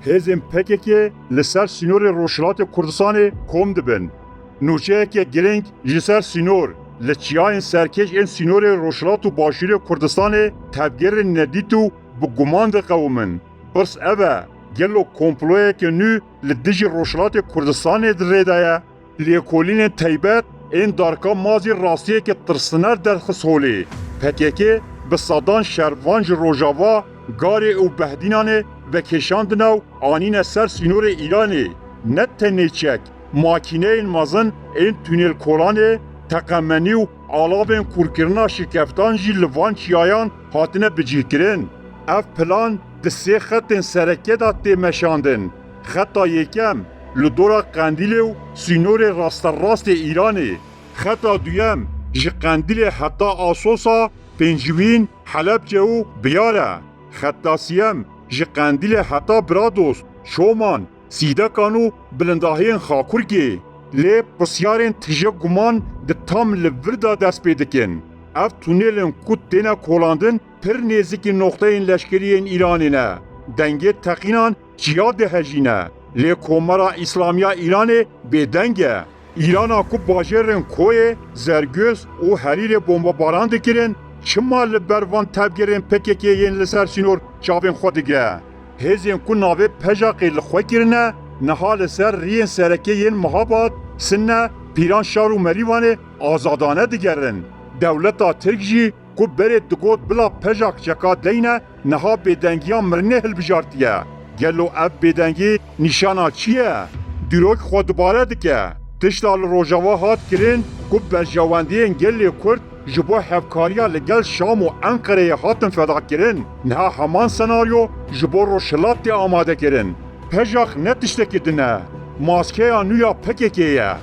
hêzên PKK li ser sînorê Rojhilatê Kurdistanê kom dibin. Nûçeyeke giring ji ser sînor li çiyayên serkêş ên sînorê Rojhilat û Başûrê Kurdistanê tevgerên nedît û bi guman diqewimin. Pirs ev e, gelo komployeke nû li dijî Rojhilatê Kurdistanê di rê de ye. Lêkolînên taybet ên darka mazî rastiyeke tirsiner derxist holê. PKK bi sadan şervan ji Rojava, Garê û Behdînanê vekêşandin ew anîne ser sînorê Îranê. Ne tenê çek, makîneyên mezin ên tûnêlkolanê, teqemenî û alavên kûrkirina şikeftan jî li van çiyayan hatine bicîkirin. Ev plan di sê xetên serekê de tê meşandin. Xeta yekem li dora Qendîlê û sînorê rasterast Îranê. Xeta duyem ji Qendîlê heta Asosa, Pêncivîn, Helepçe û Biyar e. Xeta siyem ji Qendîlê heta Brados, Şoman, Sîdekan û bilindahiyên Xakurkê. Lê pisyarên tije guman di tam li vir de dest pê dikin. Ev tûnelên ku têne kolandin pir nêzîkî noxteyên leşkeriyên Îranê ne. Dengê teqînan çiya dihejîne. Lê Komara İslamiya Îranê bêdeng e. Îrana ku bajêrên Koyê, Zergöz û Herîrê bombebaran dikirin, çima li ber van tevgerên PKK-yên li ser sînor çavên xwe dige? Hêzên ku navê Pejaqê li xwe kirine, niha li ser riyên serekeyên Mihabat, Sinne, Pîranşar û Merîwanê azadane digerin. Dewleta Tirk jî ku berê digot bila Pejaq çeka deyne, niha bêdengiya mirinê hilbijartiye. Gelo ev bêdengî nîşana çi ye? Dîrok xwe dubare dike. Tişta li Rojava hat kirin ku berjewendiyên gelê Kurd ji bo hevkariya li gel Şam û Enqereyê hatin fedakirin. Niha heman senaryo ji bo Rojhilatê amade kirin. Pejaq ne tiştekî dine. Maskeya nû ya PKK ye.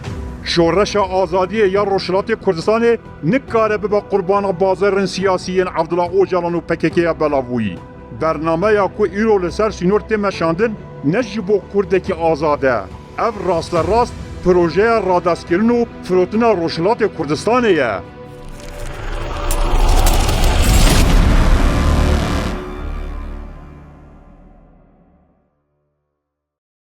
Şoreşa azadiyê ya Rojhilatê Kurdistanê nikare bibe qurbana bazarên siyasiyên Abdullah Öcalan û PKK-ya belavûyî. Bernameya ku îro li ser sînor tê meşandin ne ji bo Kurdekî azad e. Ev rastlerast projeya radestkirin û firotina Rojhilatê Kurdistanê ye.